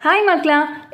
Hi ಮಕ್ಳ,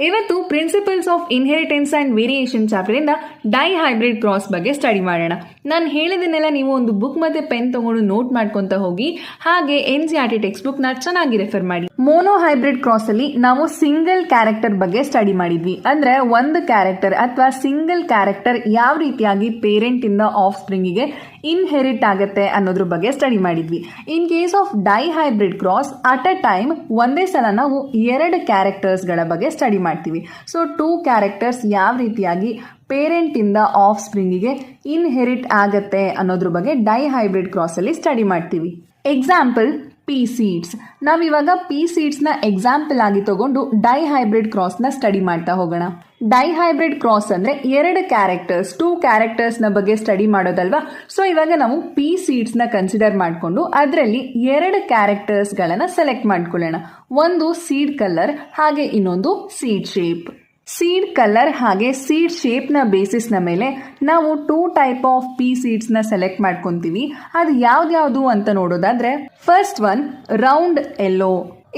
ಇವತ್ತು principles of inheritance and variation ಚಾಪ್ಟರಿಂದ ಡೈ ಹೈಬ್ರಿಡ್ ಕ್ರಾಸ್ ಬಗ್ಗೆ ಸ್ಟಡಿ ಮಾಡೋಣ. ನಾನು ಹೇಳಿದನ್ನೆಲ್ಲ ನೀವು ಒಂದು ಬುಕ್ ಮತ್ತು ಪೆನ್ ತೊಗೊಂಡು ನೋಟ್ ಮಾಡ್ಕೊತ ಹೋಗಿ, ಹಾಗೆ NCERT ಟೆಕ್ಸ್ಟ್ ಬುಕ್ನ ಚೆನ್ನಾಗಿ ರೆಫರ್ ಮಾಡಿ. ಮೋನೋ ಹೈಬ್ರಿಡ್ ಕ್ರಾಸಲ್ಲಿ ನಾವು ಸಿಂಗಲ್ ಕ್ಯಾರೆಕ್ಟರ್ ಬಗ್ಗೆ ಸ್ಟಡಿ ಮಾಡಿದ್ವಿ. ಅಂದರೆ ಒಂದು ಕ್ಯಾರೆಕ್ಟರ್ ಅಥವಾ ಸಿಂಗಲ್ ಕ್ಯಾರೆಕ್ಟರ್ ಯಾವ ರೀತಿಯಾಗಿ ಪೇರೆಂಟಿಂದ ಆಫ್ ಸ್ಪ್ರಿಂಗಿಗೆ ಇನ್ಹೆರಿಟ್ ಆಗುತ್ತೆ ಅನ್ನೋದ್ರ ಬಗ್ಗೆ ಸ್ಟಡಿ ಮಾಡಿದ್ವಿ. In case of di hybrid cross at a time ಒಂದೇ ಸಲ ನಾವು ಎರಡು ಕ್ಯಾರೆಕ್ಟರ್ಸ್ಗಳ ಬಗ್ಗೆ ಸ್ಟಡಿ ಮಾಡ್ತೀವಿ. ಸೊ 2 ಕ್ಯಾರೆಕ್ಟರ್ಸ್ ಯಾವ ರೀತಿಯಾಗಿ ಪೇರೆಂಟಿಂದ ಆಫ್ ಸ್ಪ್ರಿಂಗಿಗೆ ಇನ್ಹೆರಿಟ್ ಆಗತ್ತೆ ಅನ್ನೋದ್ರ ಬಗ್ಗೆ ಡೈ ಹೈಬ್ರಿಡ್ ಕ್ರಾಸಲ್ಲಿ ಸ್ಟಡಿ ಮಾಡ್ತೀವಿ. ಎಕ್ಸಾಂಪಲ್ ಪೀ ಸೀಡ್ಸ್. ನಾವಿವಾಗ ಪೀ ಸೀಡ್ಸ್ನ ಎಕ್ಸಾಂಪಲ್ ಆಗಿ ತಗೊಂಡು ಡೈ ಹೈಬ್ರಿಡ್ ಕ್ರಾಸ್ನ ಸ್ಟಡಿ ಮಾಡ್ತಾ ಹೋಗೋಣ. ಡೈ ಹೈಬ್ರಿಡ್ ಕ್ರಾಸ್ ಅಂದರೆ 2 ಕ್ಯಾರೆಕ್ಟರ್ಸ್ 2 ಕ್ಯಾರೆಕ್ಟರ್ಸ್ನ ಬಗ್ಗೆ ಸ್ಟಡಿ ಮಾಡೋದಲ್ವಾ. ಸೊ ಇವಾಗ ನಾವು ಪೀ ಸೀಡ್ಸ್ನ ಕನ್ಸಿಡರ್ ಮಾಡಿಕೊಂಡು ಅದರಲ್ಲಿ 2 ಕ್ಯಾರೆಕ್ಟರ್ಸ್ಗಳನ್ನು ಸೆಲೆಕ್ಟ್ ಮಾಡ್ಕೊಳ್ಳೋಣ. ಒಂದು ಸೀಡ್ ಕಲರ್ ಹಾಗೆ ಇನ್ನೊಂದು ಸೀಡ್ ಶೇಪ್. ಸೀಡ್ ಕಲರ್ ಹಾಗೆ ಸೀಡ್ ಶೇಪ್ನ ಬೇಸಿಸ್ನ ಮೇಲೆ ನಾವು 2 ಟೈಪ್ ಆಫ್ ಪೀ ಸೀಡ್ಸ್ನ ಸೆಲೆಕ್ಟ್ ಮಾಡ್ಕೊತೀವಿ. ಅದು ಯಾವ್ದ್ಯಾವುದು ಅಂತ ನೋಡೋದಾದ್ರೆ, ಫಸ್ಟ್ ಒನ್ ರೌಂಡ್ ಯೆಲ್ಲೋ.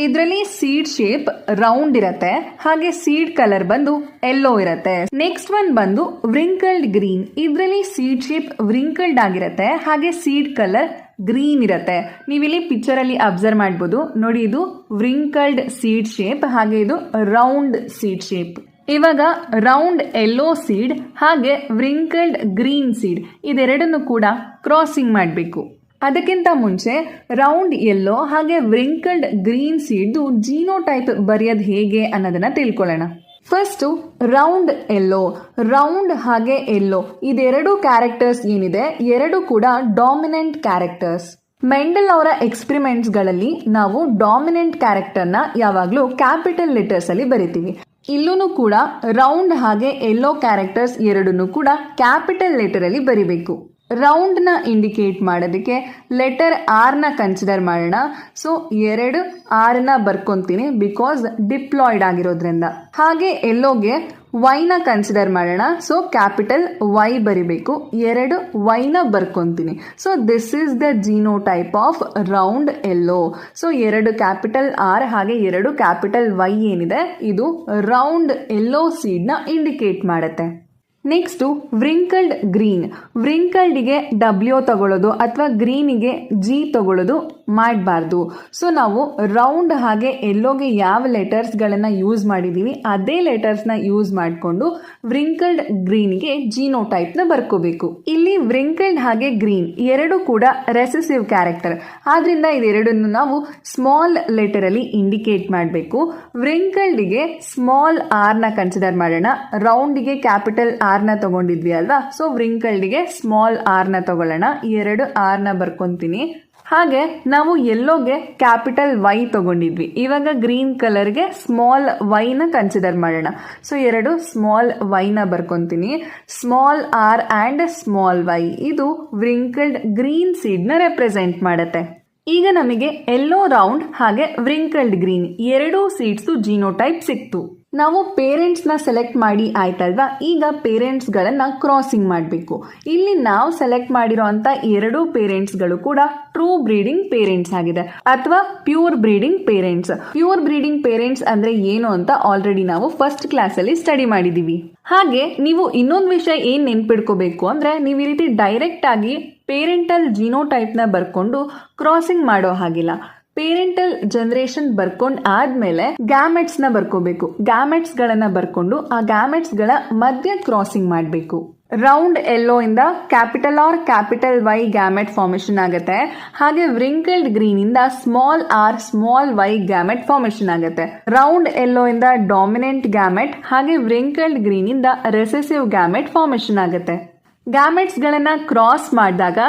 ಇದರಲ್ಲಿ ಸೀಡ್ ಶೇಪ್ ರೌಂಡ್ ಇರತ್ತೆ ಹಾಗೆ ಸೀಡ್ ಕಲರ್ ಬಂದು ಯೆಲ್ಲೋ ಇರತ್ತೆ. ನೆಕ್ಸ್ಟ್ ಒನ್ ಬಂದು ವ್ರಿಂಕಲ್ಡ್ ಗ್ರೀನ್. ಇದರಲ್ಲಿ ಸೀಡ್ ಶೇಪ್ ವ್ರಿಂಕಲ್ಡ್ ಆಗಿರತ್ತೆ ಹಾಗೆ ಸೀಡ್ ಕಲರ್ ಗ್ರೀನ್ ಇರತ್ತೆ. ನೀವಿಲ್ಲಿ ಪಿಕ್ಚರ್ ಅಲ್ಲಿ ಅಬ್ಸರ್ವ್ ಮಾಡ್ಬೋದು ನೋಡಿ, ಇದು ವ್ರಿಂಕಲ್ಡ್ ಸೀಡ್ ಶೇಪ್ ಹಾಗೆ ಇದು ರೌಂಡ್ ಸೀಡ್ ಶೇಪ್. ಇವಾಗ ರೌಂಡ್ ಯೆಲ್ಲೋ ಸೀಡ್ ಹಾಗೆ ವ್ರಿಂಕಲ್ಡ್ ಗ್ರೀನ್ ಸೀಡ್ ಇದೆರಡನ್ನು ಕೂಡ ಕ್ರಾಸಿಂಗ್ ಮಾಡಬೇಕು. ಅದಕ್ಕಿಂತ ಮುಂಚೆ ರೌಂಡ್ ಯೆಲ್ಲೋ ಹಾಗೆ ವ್ರಿಂಕಲ್ಡ್ ಗ್ರೀನ್ ಸೀಡ್ದು ಜೀನೋಟೈಪ್ ಬರೆಯೋದು ಹೇಗೆ ಅನ್ನೋದನ್ನ ತಿಳ್ಕೊಳ್ಳೋಣ. First round yellow. ರೌಂಡ್ ಹಾಗೆ ಯೆಲ್ಲೋ ಇದೆರಡು ಕ್ಯಾರೆಕ್ಟರ್ಸ್ ಏನಿದೆ, ಎರಡು ಕೂಡ ಡಾಮಿನೆಂಟ್ ಕ್ಯಾರೆಕ್ಟರ್ಸ್. ಮೆಂಡಲ್ ಅವರ ಎಕ್ಸ್ಪೆರಿಮೆಂಟ್ಸ್ಗಳಲ್ಲಿ ನಾವು ಡಾಮಿನೆಂಟ್ ಕ್ಯಾರೆಕ್ಟರ್ನ ಯಾವಾಗಲೂ ಕ್ಯಾಪಿಟಲ್ ಲೆಟರ್ಸ್ ಅಲ್ಲಿ ಬರಿತೀವಿ. ಇಲ್ಲೂ ಕೂಡ ರೌಂಡ್ ಹಾಗೆ ಯೆಲ್ಲೋ ಕ್ಯಾರೆಕ್ಟರ್ಸ್ ಎರಡನ್ನೂ ಕೂಡ ಕ್ಯಾಪಿಟಲ್ ಲೆಟರ್ ಅಲ್ಲಿ ಬರಿಬೇಕು. ರೌಂಡ್ ನ ಇಂಡಿಕೇಟ್ ಮಾಡೋದಕ್ಕೆ ಲೆಟರ್ ಆರ್ ನ ಕನ್ಸಿಡರ್ ಮಾಡೋಣ. ಸೊ 2 ಆರ್ ನ ಬರ್ಕೊಂತೀನಿ ಬಿಕಾಸ್ ಡಿಪ್ಲಾಯ್ಡ್ ಆಗಿರೋದ್ರಿಂದ. ಹಾಗೆ ಯೆಲ್ಲೋಗೆ ವೈ ನ ಕನ್ಸಿಡರ್ ಮಾಡೋಣ. ಸೊ ಕ್ಯಾಪಿಟಲ್ ವೈ ಬರಿಬೇಕು, 2 ವೈ ನ ಬರ್ಕೊಂತೀನಿ. So this is the genotype of round yellow. So 2 capital R ಹಾಗೆ 2 ಕ್ಯಾಪಿಟಲ್ ವೈ ಏನಿದೆ ಇದು ರೌಂಡ್ ಯೆಲ್ಲೋ ಸೀಡ್ ನ ಇಂಡಿಕೇಟ್ ಮಾಡುತ್ತೆ. Next wrinkled green. ವ್ರಿಂಕಲ್ಡಿಗೆ W ತಗೊಳ್ಳೋದು ಅಥವಾ ಗ್ರೀನಿಗೆ G ತಗೊಳ್ಳೋದು ಮಾಡಬಾರ್ದು. ಸೊ ನಾವು ರೌಂಡ್ ಹಾಗೆ ಯೆಲ್ಲೋಗೆ ಯಾವ ಲೆಟರ್ಸ್ಗಳನ್ನು ಯೂಸ್ ಮಾಡಿದ್ದೀವಿ ಅದೇ ಲೆಟರ್ಸ್ನ ಯೂಸ್ ಮಾಡಿಕೊಂಡು ವ್ರಿಂಕಲ್ಡ್ ಗ್ರೀನ್ಗೆ ಜೀನೋಟೈಪ್ನ ಬರ್ಕೋಬೇಕು. ಇಲ್ಲಿ ವ್ರಿಂಕಲ್ಡ್ ಹಾಗೆ ಗ್ರೀನ್ ಎರಡು ಕೂಡ ರೆಸೆಸಿವ್ ಕ್ಯಾರೆಕ್ಟರ್, ಆದ್ರಿಂದ ಇದೆರಡನ್ನು ನಾವು ಸ್ಮಾಲ್ ಲೆಟರಲ್ಲಿ ಇಂಡಿಕೇಟ್ ಮಾಡಬೇಕು. ವ್ರಿಂಕಲ್ಡಿಗೆ ಸ್ಮಾಲ್ ಆರ್ ನ ಕನ್ಸಿಡರ್ ಮಾಡೋಣ. ರೌಂಡಿಗೆ ಕ್ಯಾಪಿಟಲ್ ಆರ್ ನ ತಗೊಂಡಿದ್ವಿ ಅಲ್ವಾ, ಸೊ ವ್ರಿಂಕಲ್ಡ್ಗೆ ಸ್ಮಾಲ್ ಆರ್ ನ ತಗೊಳ್ಳೋಣ, 2 ಆರ್ ನ ಬರ್ಕೊಂತೀನಿ. ಹಾಗೆ ನಾವು ಯೆಲ್ಲೋಗೆ ಕ್ಯಾಪಿಟಲ್ ವೈ ತಗೊಂಡಿದ್ವಿ, ಇವಾಗ ಗ್ರೀನ್ ಕಲರ್ಗೆ ಸ್ಮಾಲ್ ವೈ ನ ಕನ್ಸಿಡರ್ ಮಾಡೋಣ. ಸೊ 2 ಸ್ಮಾಲ್ ವೈ ನ ಬರ್ಕೊಂತೀನಿ. Small r and small y ಇದು ವ್ರಿಂಕಲ್ಡ್ ಗ್ರೀನ್ ಸೀಡ್ ನ ರೆಪ್ರೆಸೆಂಟ್ ಮಾಡುತ್ತೆ. ಈಗ ನಮಗೆ ಯೆಲ್ಲೋ ರೌಂಡ್ ಹಾಗೆ ವ್ರಿಂಕಲ್ಡ್ ಗ್ರೀನ್ 2 ಸೀಡ್ಸ್ ಜೀನೋಟೈಪ್ ಸಿಕ್ತು. ನಾವು ಪೇರೆಂಟ್ಸ್ ನ ಸೆಲೆಕ್ಟ್ ಮಾಡಿ ಆಯ್ತಲ್ವಾ, ಈಗ ಪೇರೆಂಟ್ಸ್ ಗಳನ್ನ ಕ್ರಾಸಿಂಗ್ ಮಾಡಬೇಕು. ಇಲ್ಲಿ ನಾವು ಸೆಲೆಕ್ಟ್ ಮಾಡಿರೋ ಅಂತ 2 ಪೇರೆಂಟ್ಸ್ ಗಳು ಕೂಡ ಟ್ರೂ ಬ್ರೀಡಿಂಗ್ ಪೇರೆಂಟ್ಸ್ ಆಗಿದೆ ಅಥವಾ pure breeding parents. Pure breeding parents ಅಂದ್ರೆ ಏನು ಅಂತ ಆಲ್ರೆಡಿ ನಾವು ಫಸ್ಟ್ ಕ್ಲಾಸ್ ಅಲ್ಲಿ ಸ್ಟಡಿ ಮಾಡಿದೀವಿ. ಹಾಗೆ ನೀವು ಇನ್ನೊಂದು ವಿಷಯ ಏನ್ ನೆನ್ಪಿಡ್ಕೋಬೇಕು ಅಂದ್ರೆ, ನೀವು ಈ ರೀತಿ ಡೈರೆಕ್ಟ್ ಆಗಿ ಪೇರೆಂಟಲ್ ಜೀನೋಟೈಪ್ ನ ಬರ್ಕೊಂಡು ಕ್ರಾಸಿಂಗ್ ಮಾಡೋ ಹಾಗಿಲ್ಲ. ಪೇರೆಂಟಲ್ ಜನರೇಷನ್ ಬರ್ಕೊಂಡ್ ಆದ್ಮೇಲೆ ಗ್ಯಾಮೆಟ್ಸ್ ನ ಬರ್ಕೋಬೇಕು. ಗ್ಯಾಮೆಟ್ಸ್ ಗಳನ್ನ ಬರ್ಕೊಂಡು ಆ ಗ್ಯಾಮೆಟ್ಸ್ ಗಳ ಮಧ್ಯ ಕ್ರಾಸಿಂಗ್ ಮಾಡಬೇಕು. ರೌಂಡ್ ಯೆಲ್ಲೋ ಇಂದ capital R capital Y gamete formation ಆಗುತ್ತೆ. ಹಾಗೆ ವ್ರಿಂಕಲ್ಡ್ ಗ್ರೀನ್ ಇಂದ small R small Y gamete formation ಆಗುತ್ತೆ. ರೌಂಡ್ ಯೆಲ್ಲೋ ಇಂದ ಡಾಮಿನೆಂಟ್ ಗ್ಯಾಮೆಟ್ ಹಾಗೆ ವ್ರಿಂಕಲ್ಡ್ ಗ್ರೀನ್ ಇಂದ ರೆಸೆಸಿವ್ ಗ್ಯಾಮೆಟ್ ಫಾರ್ಮೇಶನ್ ಆಗುತ್ತೆ. ಗ್ಯಾಮೆಟ್ಸ್ ಗಳನ್ನ ಕ್ರಾಸ್ ಮಾಡಿದಾಗ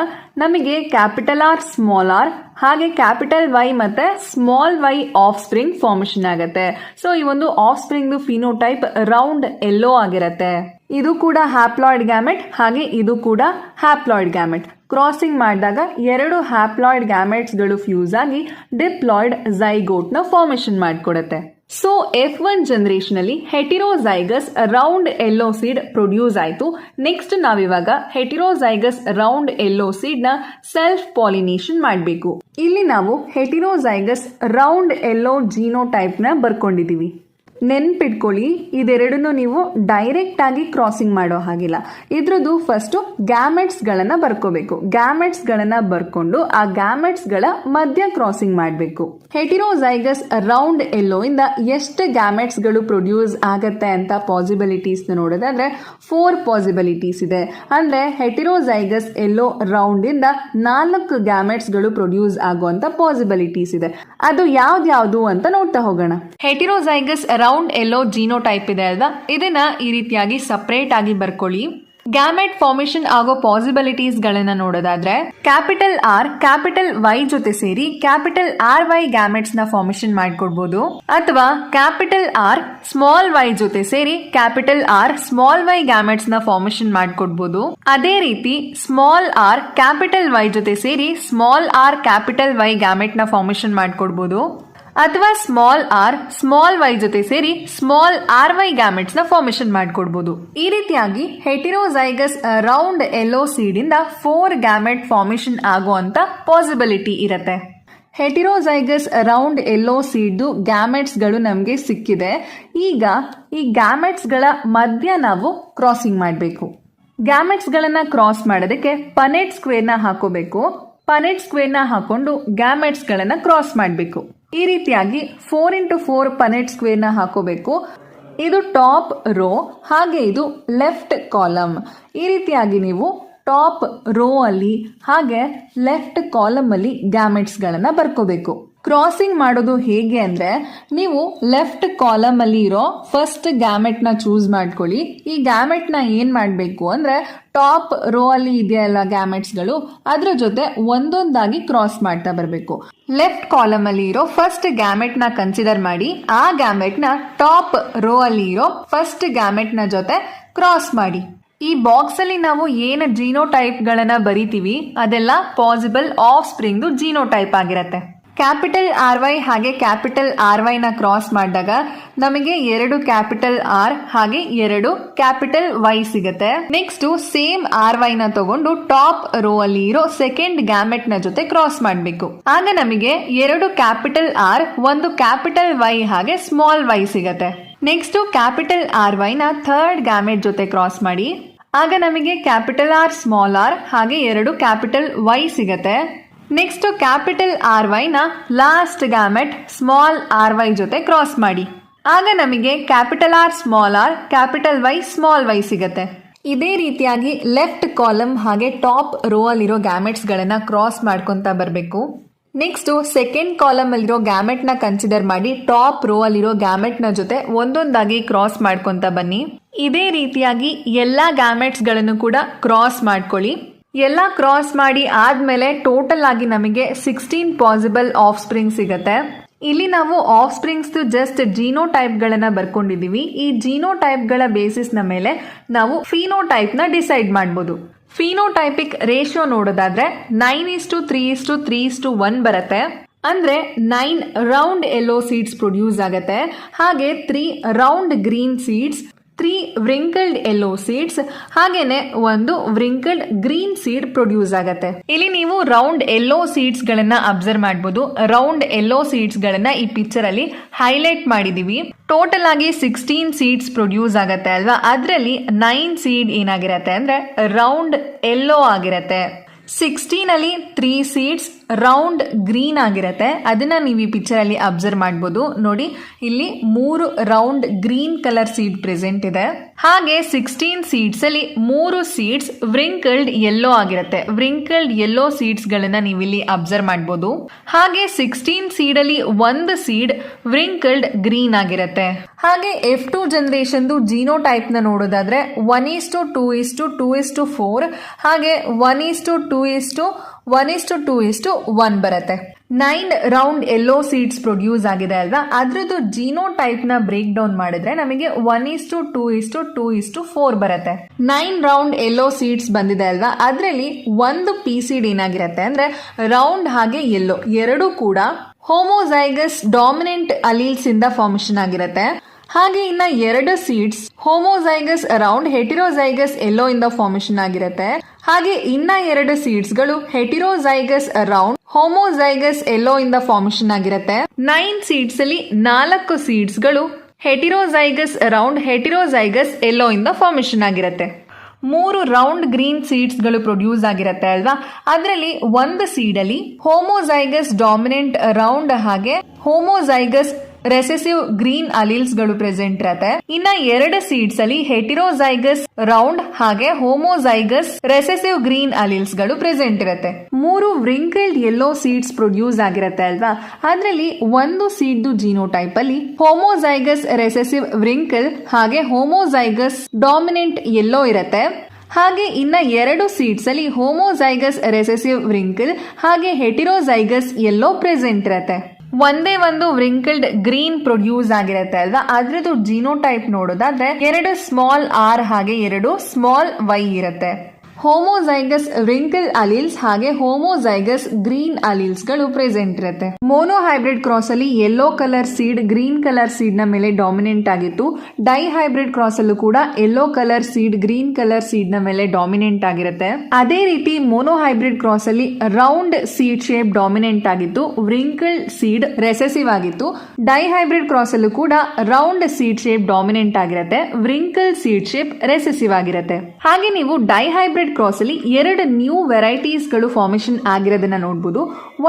ನಮಗೆ ಕ್ಯಾಪಿಟಲ್ ಆರ್ ಸ್ಮಾಲ್ ಆರ್ ಹಾಗೆ ಕ್ಯಾಪಿಟಲ್ ವೈ ಮತ್ತೆ small Y offspring formation ಆಗುತ್ತೆ. ಸೊ ಈ ಒಂದು offspring phenotype round yellow ಆಗಿರುತ್ತೆ. ಇದು ಕೂಡ ಹ್ಯಾಪ್ಲಾಯ್ಡ್ ಗ್ಯಾಮೆಟ್ ಹಾಗೆ ಇದು ಕೂಡ ಹ್ಯಾಪ್ಲಾಯ್ಡ್ ಗ್ಯಾಮೆಟ್. ಕ್ರಾಸಿಂಗ್ ಮಾಡಿದಾಗ 2 ಹ್ಯಾಪ್ಲಾಯ್ಡ್ ಗ್ಯಾಮೆಟ್ಸ್ ಗಳು ಫ್ಯೂಸ್ ಆಗಿ ಡಿಪ್ಲಾಯ್ಡ್ ಝೈಗೋಟ್ ನ ಫಾರ್ಮೇಶನ್ ಮಾಡಿಕೊಡುತ್ತೆ. ಸೊ F1 ಜನರೇಷನ್ ಅಲ್ಲಿ heterozygous round yellow seed produce ಆಯಿತು. ನೆಕ್ಸ್ಟ್ ನಾವಿವಾಗ ಹೆಟಿರೋಝೈಗಸ್ ರೌಂಡ್ ಯೆಲ್ಲೋ ಸೀಡ್ ನ ಸೆಲ್ಫ್ ಪಾಲಿನೇಷನ್ ಮಾಡಬೇಕು. ಇಲ್ಲಿ ನಾವು ಹೆಟಿರೋಝೈಗಸ್ ರೌಂಡ್ ಯೆಲ್ಲೋ ಜೀನೋಟೈಪ್ ನ ಬರ್ಕೊಂಡಿದೀವಿ. ನೆನ್ಪಿಟ್ಕೊಳ್ಳಿ, ಇದೆರಡನ್ನು ನೀವು ಡೈರೆಕ್ಟ್ ಆಗಿ ಕ್ರಾಸಿಂಗ್ ಮಾಡೋ ಹಾಗಿಲ್ಲ. ಇದ್ರದ್ದು ಫಸ್ಟ್ ಗ್ಯಾಮೆಟ್ಸ್ ಗಳನ್ನ ಬರ್ಕೋಬೇಕು. ಗ್ಯಾಮೆಟ್ಸ್ ಗಳನ್ನ ಬರ್ಕೊಂಡು ಆ ಗ್ಯಾಮೆಟ್ಸ್ ಗಳ ಮಧ್ಯ ಕ್ರಾಸಿಂಗ್ ಮಾಡಬೇಕು. ಹೆಟಿರೋಜೈಗಸ್ ರೌಂಡ್ ಎಲ್ಲೋ ಇಂದ ಎಷ್ಟು ಗ್ಯಾಮೆಟ್ಸ್ ಗಳು ಪ್ರೊಡ್ಯೂಸ್ ಆಗತ್ತೆ ಅಂತ ಪಾಸಿಬಿಲಿಟೀಸ್ ನೋಡೋದಾದ್ರೆ 4 ಪಾಸಿಬಿಲಿಟೀಸ್ ಇದೆ. ಅಂದ್ರೆ ಹೆಟಿರೋಜೈಗಸ್ ಎಲ್ಲೋ ರೌಂಡ್ ಇಂದ 4 ಗ್ಯಾಮೆಟ್ಸ್ ಗಳು ಪ್ರೊಡ್ಯೂಸ್ ಆಗುವಂತ ಪಾಸಿಬಿಲಿಟೀಸ್ ಇದೆ. ಅದು ಯಾವ್ದು ಅಂತ ನೋಡ್ತಾ ಹೋಗೋಣ. ಹೆಟಿರೋಜೈಗಸ್ ರೌಂಡ್ ಎಲ್ಲೋ ಜೀನೋಟೈಪ್ ಇದೆ ಅಲ್ವಾ, ಇದನ್ನ ಈ ರೀತಿಯಾಗಿ ಸಪರೇಟ್ ಆಗಿ ಬರ್ಕೊಳ್ಳಿ. ಗ್ಯಾಮೆಟ್ ಫಾರ್ಮೇಶನ್ ಆಗೋ ಪಾಸಿಬಿಲಿಟೀಸ್ ಗಳನ್ನ ನೋಡೋದಾದ್ರೆ ಕ್ಯಾಪಿಟಲ್ ಆರ್ ಕ್ಯಾಪಿಟಲ್ ವೈ ಜೊತೆ ಸೇರಿ ಕ್ಯಾಪಿಟಲ್ ಆರ್ ವೈ ಗ್ಯಾಮೆಟ್ಸ್ ನ ಫಾರ್ಮೇಶನ್ ಮಾಡ್ಕೊಡ್ಬೋದು, ಅಥವಾ ಕ್ಯಾಪಿಟಲ್ ಆರ್ ಸ್ಮಾಲ್ ವೈ ಜೊತೆ ಸೇರಿ capital R small Y gametes ನ ಫಾರ್ಮೇಶನ್ ಮಾಡ್ಕೊಡ್ಬೋದು. ಅದೇ ರೀತಿ ಸ್ಮಾಲ್ ಆರ್ ಕ್ಯಾಪಿಟಲ್ ವೈ ಜೊತೆ ಸೇರಿ small R capital Y gamete ನ ಫಾರ್ಮೇಶನ್ ಮಾಡ್ಕೊಡ್ಬೋದು, ಅಥವಾ ಸ್ಮಾಲ್ ಆರ್ ಸ್ಮಾಲ್ ವೈ ಜೊತೆ ಸೇರಿ ಸ್ಮಾಲ್ ಆರ್ ವೈ ಗ್ಯಾಮೆಟ್ಸ್ ನ ಫಾರ್ಮೇಶನ್ ಮಾಡ್ಕೊಡ್ಬೋದು. ಈ ರೀತಿಯಾಗಿ ಹೆಟಿರೋಜೈಗಸ್ ರೌಂಡ್ ಎಲ್ಲೋ ಸೀಡ್ ಇಂದ 4 ಗ್ಯಾಮೆಟ್ ಫಾರ್ಮೇಶನ್ ಆಗುವಂತ ಪಾಸಿಬಿಲಿಟಿ ಇರುತ್ತೆ. ಹೆಟಿರೋಜೈಗಸ್ ರೌಂಡ್ ಎಲ್ಲೋ ಸೀಡ್ದು ಗ್ಯಾಮೆಟ್ಸ್ ಗಳು ನಮಗೆ ಸಿಕ್ಕಿದೆ. ಈಗ ಈ ಗ್ಯಾಮೆಟ್ಸ್ ಗಳ ಮಧ್ಯ ನಾವು ಕ್ರಾಸಿಂಗ್ ಮಾಡಬೇಕು. ಗ್ಯಾಮೆಟ್ಸ್ ಗಳನ್ನ ಕ್ರಾಸ್ ಮಾಡೋದಕ್ಕೆ ಪನೆಟ್ ಸ್ಕ್ವೇರ್ ನ ಹಾಕೋಬೇಕು. ಪನೆಟ್ ಸ್ಕ್ವೇರ್ ನ ಹಾಕೊಂಡು ಗ್ಯಾಮೆಟ್ಸ್ ಗಳನ್ನ ಕ್ರಾಸ್ ಮಾಡಬೇಕು. ಈ ರೀತಿಯಾಗಿ 4x4 ಪನೆಟ್ ಸ್ಕ್ವೇರ್ ನ ಹಾಕೋಬೇಕು. ಇದು ಟಾಪ್ ರೋ, ಹಾಗೆ ಇದು ಲೆಫ್ಟ್ ಕಾಲಮ್. ಈ ರೀತಿಯಾಗಿ ನೀವು ಟಾಪ್ ರೋ ಅಲ್ಲಿ ಹಾಗೆ ಲೆಫ್ಟ್ ಕಾಲಮ್ ಅಲ್ಲಿ ಗ್ಯಾಮೆಟ್ಸ್ ಗಳನ್ನ ಬರ್ಕೋಬೇಕು. ಕ್ರಾಸಿಂಗ್ ಮಾಡೋದು ಹೇಗೆ ಅಂದ್ರೆ, ನೀವು ಲೆಫ್ಟ್ ಕಾಲಮ್ ಅಲ್ಲಿ ಇರೋ ಫಸ್ಟ್ ಗ್ಯಾಮೆಟ್ ನ ಚೂಸ್ ಮಾಡ್ಕೊಳ್ಳಿ. ಈ ಗ್ಯಾಮೆಟ್ ನ ಏನ್ ಮಾಡ್ಬೇಕು ಅಂದ್ರೆ ಟಾಪ್ ರೋ ಅಲ್ಲಿ ಇದೆಯಲ್ಲ ಗ್ಯಾಮೆಟ್ಸ್ ಗಳು, ಅದ್ರ ಜೊತೆ ಒಂದೊಂದಾಗಿ ಕ್ರಾಸ್ ಮಾಡ್ತಾ ಬರಬೇಕು. ಲೆಫ್ಟ್ ಕಾಲಮ್ ಅಲ್ಲಿ ಇರೋ ಫಸ್ಟ್ ಗ್ಯಾಮೆಟ್ ನ ಕನ್ಸಿಡರ್ ಮಾಡಿ ಆ ಗ್ಯಾಮೆಟ್ ನ ಟಾಪ್ ರೋ ಅಲ್ಲಿ ಇರೋ ಫಸ್ಟ್ ಗ್ಯಾಮೆಟ್ ನ ಜೊತೆ ಕ್ರಾಸ್ ಮಾಡಿ. ಈ ಬಾಕ್ಸ್ ಅಲ್ಲಿ ನಾವು ಏನು ಜೀನೋಟೈಪ್ ಗಳನ್ನ ಬರಿತೀವಿ ಅದೆಲ್ಲ ಪಾಸಿಬಲ್ ಆಫ್ ಸ್ಪ್ರಿಂಗ್ ಜೀನೋಟೈಪ್ ಆಗಿರತ್ತೆ. ಕ್ಯಾಪಿಟಲ್ ಆರ್ ವೈ ಹಾಗೆ ಕ್ಯಾಪಿಟಲ್ ಆರ್ ವೈ ನ ಕ್ರಾಸ್ ಮಾಡಿದಾಗ ನಮಗೆ 2 ಕ್ಯಾಪಿಟಲ್ ಆರ್ ಹಾಗೆ 2 ಕ್ಯಾಪಿಟಲ್ ವೈ ಸಿಗುತ್ತೆ. ನೆಕ್ಸ್ಟ್ ಸೇಮ್ ಆರ್ ವೈ ನ ತಗೊಂಡು ಟಾಪ್ ರೋ ಅಲ್ಲಿ ಇರೋ ಸೆಕೆಂಡ್ ಗ್ಯಾಮೆಟ್ ನ ಜೊತೆ ಕ್ರಾಸ್ ಮಾಡಬೇಕು. ಆಗ ನಮಗೆ 2 ಕ್ಯಾಪಿಟಲ್ ಆರ್ 1 ಕ್ಯಾಪಿಟಲ್ ವೈ ಹಾಗೆ ಸ್ಮಾಲ್ ವೈ ಸಿಗತ್ತೆ. ನೆಕ್ಸ್ಟ್ ಕ್ಯಾಪಿಟಲ್ ಆರ್ ವೈ ನ ಥರ್ಡ್ ಗ್ಯಾಮೆಟ್ ಜೊತೆ ಕ್ರಾಸ್ ಮಾಡಿ. ಆಗ ನಮಗೆ ಕ್ಯಾಪಿಟಲ್ ಆರ್ ಸ್ಮಾಲ್ ಆರ್ ಹಾಗೆ 2 ಕ್ಯಾಪಿಟಲ್ ವೈ ಸಿಗತ್ತೆ. ನೆಕ್ಸ್ಟ್ ಕ್ಯಾಪಿಟಲ್ ಆರ್ ವೈ ನ last gamete small R Y ಜೊತೆ ಕ್ರಾಸ್ ಮಾಡಿ. ಆಗ ನಮಗೆ capital R small R capital Y small Y ಸಿಗತ್ತೆ. ಇದೇ ರೀತಿಯಾಗಿ ಲೆಫ್ಟ್ ಕಾಲಮ್ ಹಾಗೆ ಟಾಪ್ ರೋ ಅಲ್ಲಿರೋ ಗ್ಯಾಮೆಟ್ಸ್ ಗಳನ್ನ ಕ್ರಾಸ್ ಮಾಡ್ಕೊಂತ ಬರಬೇಕು. ನೆಕ್ಸ್ಟ್ ಸೆಕೆಂಡ್ ಕಾಲಮ್ ಅಲ್ಲಿರೋ ಗ್ಯಾಮೆಟ್ ನ ಕನ್ಸಿಡರ್ ಮಾಡಿ ಟಾಪ್ ರೋ ಅಲ್ಲಿರೋ ಗ್ಯಾಮೆಟ್ ನ ಜೊತೆ ಒಂದೊಂದಾಗಿ ಕ್ರಾಸ್ ಮಾಡ್ಕೊಂತ ಬನ್ನಿ. ಇದೇ ರೀತಿಯಾಗಿ ಎಲ್ಲಾ ಗ್ಯಾಮೆಟ್ಸ್ ಗಳನ್ನು ಕೂಡ ಕ್ರಾಸ್ ಮಾಡ್ಕೊಳ್ಳಿ. ಎಲ್ಲ ಕ್ರಾಸ್ ಮಾಡಿ ಆದ್ಮೇಲೆ ಟೋಟಲ್ ಆಗಿ ನಮಗೆ 16 ಪಾಸಿಬಲ್ ಆಫ್ ಸ್ಪ್ರಿಂಗ್ ಸಿಗತ್ತೆ. ಇಲ್ಲಿ ನಾವು ಆಫ್ ಸ್ಪ್ರಿಂಗ್ಸ್ ಜಸ್ಟ್ ಜೀನೋಟೈಪ್ ಗಳನ್ನ ಬರ್ಕೊಂಡಿದೀವಿ. ಈ ಜೀನೋಟೈಪ್ ಗಳ ಬೇಸಿಸ್ ನ ಮೇಲೆ ನಾವು ಫಿನೋಟೈಪ್ ನ ಡಿಸೈಡ್ ಮಾಡಬಹುದು. ಫಿನೋಟೈಪಿಕ್ ರೇಷಿಯೋ ನೋಡೋದಾದ್ರೆ 9:3:3:1 ಬರುತ್ತೆ. ಅಂದ್ರೆ 9 ರೌಂಡ್ ಯೆಲ್ಲೋ ಸೀಡ್ಸ್ ಪ್ರೊಡ್ಯೂಸ್ ಆಗತ್ತೆ, ಹಾಗೆ 3 round green seeds, 3 wrinkled yellow seeds, ಹಾಗೇನೆ 1 ವ್ರಿಂಕಲ್ಡ್ ಗ್ರೀನ್ ಸೀಡ್ ಪ್ರೊಡ್ಯೂಸ್ ಆಗತ್ತೆ. ಇಲ್ಲಿ ನೀವು ರೌಂಡ್ ಯೆಲ್ಲೋ ಸೀಡ್ಸ್ ಗಳನ್ನ ಅಬ್ಸರ್ವ್ ಮಾಡಬಹುದು. ರೌಂಡ್ ಯೆಲ್ಲೋ ಸೀಡ್ಸ್ ಗಳನ್ನ ಈ ಪಿಕ್ಚರ್ ಅಲ್ಲಿ ಹೈಲೈಟ್ ಮಾಡಿದೀವಿ. ಟೋಟಲ್ ಆಗಿ 16 ಸೀಡ್ಸ್ ಪ್ರೊಡ್ಯೂಸ್ ಆಗತ್ತೆ ಅಲ್ವಾ, ಅದರಲ್ಲಿ 9 ಸೀಡ್ ಏನಾಗಿರತ್ತೆ ಅಂದ್ರೆ ರೌಂಡ್ ಯೆಲ್ಲೋ ಆಗಿರತ್ತೆ. 16 ಅಲ್ಲಿ 3 ಸೀಡ್ಸ್ ರೌಂಡ್ ಗ್ರೀನ್ ಆಗಿರತ್ತೆ. ಅದನ್ನ ನೀವು ಈ ಪಿಕ್ಚರ್ ಅಲ್ಲಿ ಅಬ್ಸರ್ವ್ ಮಾಡಬಹುದು. ನೋಡಿ, ಇಲ್ಲಿ 3 round green colour seed present ಇದೆ. ಹಾಗೆ 16 ಸೀಡ್ಸ್ ಅಲ್ಲಿ 3 ಸೀಡ್ಸ್ ವ್ರಿಂಕಲ್ಡ್ ಯೆಲ್ಲೋ ಆಗಿರತ್ತೆ. ವ್ರಿಂಕಲ್ಡ್ ಯೆಲ್ಲೋ ಸೀಡ್ಸ್ ಗಳನ್ನ ನೀವು ಇಲ್ಲಿ ಅಬ್ಸರ್ವ್ ಮಾಡಬಹುದು. ಹಾಗೆ 16 ಸೀಡ್ ಅಲ್ಲಿ 1 ಸೀಡ್ ವ್ರಿಂಕಲ್ಡ್ ಗ್ರೀನ್ ಆಗಿರತ್ತೆ. ಹಾಗೆ F2 ಜನರೇಷನ್ ಜೀನೋಟೈಪ್ ನ ನೋಡೋದಾದ್ರೆ 1:2:2:4 ಹಾಗೆ 1:2:1:1 ಬರುತ್ತೆ. 9 ರೌಂಡ್ ಯೆಲ್ಲೋ ಸೀಡ್ಸ್ ಪ್ರೊಡ್ಯೂಸ್ ಆಗಿದೆ ಅಲ್ವಾ, ಅದ್ರದ್ದು ಜೀನೋಟೈಪ್ ನ ಬ್ರೇಕ್ ಡೌನ್ ಮಾಡಿದ್ರೆ ನಮಗೆ 1:2:2:4 ಬರುತ್ತೆ. 9 ರೌಂಡ್ ಯೆಲ್ಲೋ ಸೀಡ್ಸ್ ಬಂದಿದೆ ಅಲ್ವಾ, ಅದರಲ್ಲಿ 1 ಪಿ ಸೀಡ್ ಏನಾಗಿರುತ್ತೆ ಅಂದ್ರೆ ರೌಂಡ್ ಹಾಗೆ ಯೆಲ್ಲೋ ಎರಡೂ ಕೂಡ ಹೋಮೋಜೈಗಸ್ ಡಾಮಿನೆಂಟ್ ಅಲೀಲ್ಸ್ ಇಂದ ಫಾರ್ಮೇಶನ್ ಆಗಿರುತ್ತೆ. ಹಾಗೆ ಇನ್ನ 2 ಸೀಡ್ಸ್ ಹೋಮೋಜೈಗಸ್ ಅರೌಂಡ್ ಹೆಟಿರೋಜೈಗಸ್ ಯೆಲ್ಲೋ ಇಂದ ಫಾರ್ಮೇಶನ್ ಆಗಿರುತ್ತೆ. ಹಾಗೆ ಇನ್ನ 2 ಸೀಡ್ಸ್ ಗಳು ಹೆಟಿರೋಜೈಗಸ್ ಅರೌಂಡ್ ಹೋಮೋಜೈಗಸ್ ಯೆಲ್ಲೋ ಇಂದ ಫಾರ್ಮೇಶನ್ ಆಗಿರುತ್ತೆ. 9 ಸೀಡ್ಸ್ ಅಲ್ಲಿ 4 ಸೀಡ್ಸ್ ಗಳು ಹೆಟಿರೋಜೈಗಸ್ ರೌಂಡ್, ಹೆಟಿರೋಜೈಗಸ್ ಎಲ್ಲೋ ಇಂದ ಫಾರ್ಮೇಶನ್ ಆಗಿರುತ್ತೆ. 3 ರೌಂಡ್ ಗ್ರೀನ್ ಸೀಡ್ಸ್ಗಳು ಪ್ರೊಡ್ಯೂಸ್ ಆಗಿರುತ್ತೆ ಅಲ್ವಾ, ಅದರಲ್ಲಿ ಒಂದು ಸೀಡಲ್ಲಿ ಹೋಮೋಜೈಗಸ್ ಡಾಮಿನೆಂಟ್ ರೌಂಡ್ ಹಾಗೆ ಹೋಮೋಜೈಗಸ್ ರೆಸೆಸಿವ್ ಗ್ರೀನ್ ಅಲೀಲ್ಸ್ ಗಳು ಪ್ರೆಸೆಂಟ್ ಇರತ್ತೆ. ಇನ್ನ 2 ಸೀಡ್ಸ್ ಅಲ್ಲಿ ಹೆಟಿರೋಜೈಗಸ್ ರೌಂಡ್ ಹಾಗೆ ಹೋಮೋಜೈಗಸ್ ರೆಸೆಸಿವ್ ಗ್ರೀನ್ ಅಲೀಲ್ಸ್ ಗಳು ಪ್ರೆಸೆಂಟ್ ಇರತ್ತೆ. 3 ವ್ರಿಂಕಲ್ಡ್ ಯೆಲ್ಲೋ ಸೀಡ್ಸ್ ಪ್ರೊಡ್ಯೂಸ್ ಆಗಿರತ್ತೆ ಅಲ್ವಾ, ಅದರಲ್ಲಿ ಒಂದು ಸೀಡ್ ಜೀನೋಟೈಪ್ ಅಲ್ಲಿ ಹೋಮೋಜೈಗಸ್ ರೆಸೆಸಿವ್ ವ್ರಿಂಕಲ್ ಹಾಗೆ ಹೋಮೋಜೈಗಸ್ ಡಾಮಿನೆಂಟ್ ಯೆಲ್ಲೋ ಇರತ್ತೆ. ಹಾಗೆ ಇನ್ನ 2 ಸೀಡ್ಸ್ ಅಲ್ಲಿ ಹೋಮೋಜೈಗಸ್ ರೆಸೆಸಿವ್ ವ್ರಿಂಕಲ್ ಹಾಗೆ ಹೆಟಿರೋಜೈಗಸ್ ಯೆಲ್ಲೋ ಪ್ರೆಸೆಂಟ್ ಇರತ್ತೆ. ಒಂದೇ ಒಂದು ವ್ರಿಂಕಲ್ಡ್ ಗ್ರೀನ್ ಪ್ರೊಡ್ಯೂಸ್ ಆಗಿರುತ್ತೆ ಅಲ್ವಾ, ಅದ್ರದ್ದು ಜೀನೋಟೈಪ್ ನೋಡೋದಾದ್ರೆ 2 ಸ್ಮಾಲ್ ಆರ್ ಹಾಗೆ 2 ಸ್ಮಾಲ್ ವೈ ಇರುತ್ತೆ. ಹೋಮೋಜೈಗಸ್ ವ್ರಿಂಕಲ್ ಅಲೀಲ್ಸ್ ಹಾಗೆ ಹೋಮೋಜೈಗಸ್ ಗ್ರೀನ್ ಅಲೀಲ್ಸ್ ಗಳು ಪ್ರೆಸೆಂಟ್ ಇರುತ್ತೆ. ಮೋನೋಹೈಬ್ರಿಡ್ ಕ್ರಾಸ್ ಅಲ್ಲಿ yellow colour seed green colour seed ನ ಮೇಲೆ ಡಾಮಿನೆಂಟ್ ಆಗಿತ್ತು. ಡೈ ಹೈಬ್ರಿಡ್ ಕ್ರಾಸ್ ಅಲ್ಲೂ ಕೂಡ yellow colour seed green colour seed ನ ಮೇಲೆ ಡಾಮಿನೆಂಟ್ ಆಗಿರುತ್ತೆ. ಅದೇ ರೀತಿ ಮೋನೋಹೈಬ್ರಿಡ್ ಕ್ರಾಸ್ ಅಲ್ಲಿ ರೌಂಡ್ ಸೀಡ್ ಶೇಪ್ ಡಾಮಿನೆಂಟ್ ಆಗಿತ್ತು, ವ್ರಿಂಕಲ್ಡ್ ಸೀಡ್ ರೆಸೆಸಿವ್ ಆಗಿತ್ತು. ಡೈ ಹೈಬ್ರಿಡ್ ಕ್ರಾಸ್ ಅಲ್ಲೂ ಕೂಡ ರೌಂಡ್ ಸೀಡ್ ಶೇಪ್ ಡಾಮಿನೆಂಟ್ ಆಗಿರುತ್ತೆ, ವ್ರಿಂಕಲ್ ಸೀಡ್ ಶೇಪ್ ರೆಸೆಸಿವ್ ಆಗಿರುತ್ತೆ. ಹಾಗೆ ನೀವು ಡೈ ಹೈಬ್ರಿಡ್ ಕ್ರಾಸ್ ಅಲ್ಲಿ 2 ನ್ಯೂ ವೆರೈಟೀಸ್ ಗಳು ಫಾರ್ಮೇಶನ್ ಆಗಿರೋದನ್ನ ನೋಡಬಹುದು.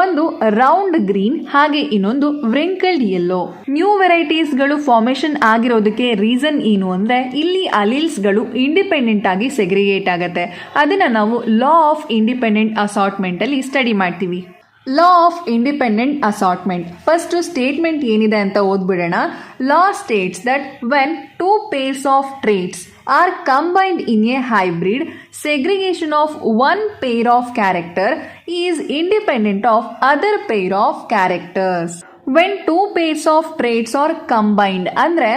ಒಂದು ರೌಂಡ್ ಗ್ರೀನ್ ಹಾಗೆ ಇನ್ನೊಂದು ವ್ರಿಂಕಲ್ಡ್ ಯೆಲ್ಲೋ. ನ್ಯೂ ವೆರೈಟೀಸ್ ಗಳು ಫಾರ್ಮೇಶನ್ ಆಗಿರೋದಕ್ಕೆ ರೀಸನ್ ಏನು ಅಂದ್ರೆ ಇಲ್ಲಿ ಅಲೀಲ್ಸ್ ಗಳು ಇಂಡಿಪೆಂಡೆಂಟ್ ಆಗಿ ಸೆಗ್ರಿಗೇಟ್ ಆಗುತ್ತೆ. ಅದನ್ನ ನಾವು ಲಾ ಆಫ್ ಇಂಡಿಪೆಂಡೆಂಟ್ ಅಸಾರ್ಟ್ಮೆಂಟ್ ಅಲ್ಲಿ ಸ್ಟಡಿ ಮಾಡ್ತೀವಿ. Law of independent assortment first statement ಏನಿದೆ ಅಂತ ಓದ್ಬಿಡೋಣ. Law states that when 2 pairs of traits are combined in a hybrid, segregation of one pair of character is independent of other pair of characters. When 2 pairs of traits are combined ಅಂದ್ರೆ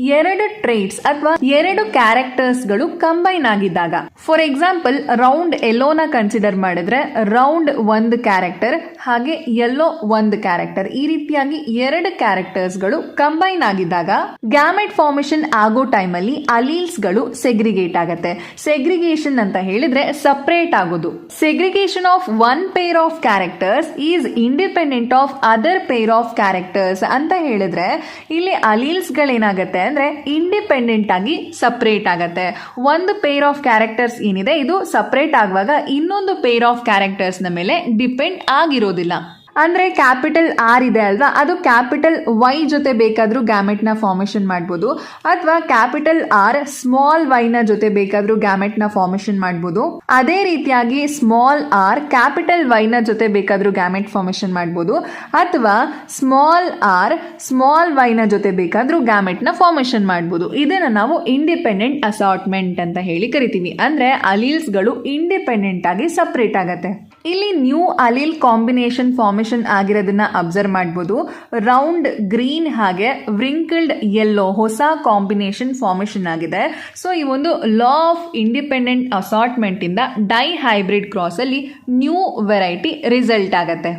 2 traits ಅಥವಾ 2 characters ಗಳು combine ಆಗಿದ್ದಾಗ, for example round ಯೆಲ್ಲೋನ consider ಮಾಡಿದ್ರೆ round ಒಂದು character ಹಾಗೆ yellow ಒಂದು character, ಈ ರೀತಿಯಾಗಿ 2 ಕ್ಯಾರೆಕ್ಟರ್ಸ್ ಗಳು ಕಂಬೈನ್ ಆಗಿದ್ದಾಗ ಗ್ಯಾಮೆಟ್ ಫಾರ್ಮೇಶನ್ ಆಗೋ ಟೈಮ್ ಅಲ್ಲಿ ಅಲೀಲ್ಸ್ ಗಳು ಸೆಗ್ರಿಗೇಟ್ ಆಗತ್ತೆ. ಸೆಗ್ರಿಗೇಷನ್ ಅಂತ ಹೇಳಿದ್ರೆ ಸಪರೇಟ್ ಆಗೋದು. Segregation of one pair of characters is independent of other pair of characters ಅಂತ ಹೇಳಿದ್ರೆ ಇಲ್ಲಿ ಅಲೀಲ್ಸ್ ಗಳೇನಾಗತ್ತೆ ಅಂದ್ರೆ ಇಂಡಿಪೆಂಡೆಂಟ್ ಆಗಿ ಸಪರೇಟ್ ಆಗತ್ತೆ. ಒಂದು ಪೇರ್ ಆಫ್ ಕ್ಯಾರೆಕ್ಟರ್ಸ್ ಏನಿದೆ ಇದು ಸಪರೇಟ್ ಆಗುವಾಗ ಇನ್ನೊಂದು ಪೇರ್ ಆಫ್ ಕ್ಯಾರೆಕ್ಟರ್ಸ್ ನ ಮೇಲೆ ಡಿಪೆಂಡ್ ಆಗಿರೋದಿಲ್ಲ. ಅಂದ್ರೆ ಕ್ಯಾಪಿಟಲ್ ಆರ್ ಇದೆ ಅಲ್ವಾ, ಅದು ಕ್ಯಾಪಿಟಲ್ ವೈ ಜೊತೆ ಬೇಕಾದ್ರೂ ಗ್ಯಾಮೆಟ್ ನ ಫಾರ್ಮೇಶನ್ ಮಾಡಬಹುದು, ಅಥವಾ ಕ್ಯಾಪಿಟಲ್ ಆರ್ ಸ್ಮಾಲ್ ವೈ ನ ಜೊತೆ ಬೇಕಾದ್ರೂ ಗ್ಯಾಮೆಟ್ ನ ಫಾರ್ಮೇಶನ್ ಮಾಡಬಹುದು. ಅದೇ ರೀತಿಯಾಗಿ ಸ್ಮಾಲ್ ಆರ್ ಕ್ಯಾಪಿಟಲ್ ವೈ ನ ಜೊತೆ ಬೇಕಾದ್ರೂ ಗ್ಯಾಮೆಟ್ ಫಾರ್ಮೇಶನ್ ಮಾಡಬಹುದು, ಅಥವಾ ಸ್ಮಾಲ್ ಆರ್ ಸ್ಮಾಲ್ ವೈ ನ ಜೊತೆ ಬೇಕಾದ್ರೂ ಗ್ಯಾಮೆಟ್ ನ ಫಾರ್ಮೇಶನ್ ಮಾಡಬಹುದು. ಇದನ್ನ ನಾವು ಇಂಡಿಪೆಂಡೆಂಟ್ ಅಸಾರ್ಟ್ಮೆಂಟ್ ಅಂತ ಹೇಳಿ ಕರಿತೀವಿ. ಅಂದ್ರೆ ಅಲೀಲ್ಸ್ ಗಳು ಇಂಡಿಪೆಂಡೆಂಟ್ ಆಗಿ ಸಪರೇಟ್ ಆಗತ್ತೆ. ಇಲ್ಲಿ ನ್ಯೂ ಅಲೀಲ್ ಕಾಂಬಿನೇಷನ್ ಫಾರ್ಮೇಶನ್ ಆಗಿರೋದನ್ನ ಅಬ್ಸರ್ವ್ ಮಾಡಬಹುದು. ರೌಂಡ್ ಗ್ರೀನ್ ಹಾಗೆ ವ್ರಿಂಕಲ್ಡ್ ಯೆಲ್ಲೋ ಹೊಸ ಕಾಂಬಿನೇಷನ್ ಫಾರ್ಮೇಶನ್ ಆಗಿದೆ. ಸೊ ಈ ಒಂದು ಲಾ ಆಫ್ ಇಂಡಿಪೆಂಡೆಂಟ್ ಅಸಾರ್ಟ್ಮೆಂಟ್ ಇಂದ ಡೈ ಹೈಬ್ರಿಡ್ ಕ್ರಾಸ್ ಅಲ್ಲಿ ನ್ಯೂ ವೆರೈಟಿ ರಿಸಲ್ಟ್ ಆಗತ್ತೆ.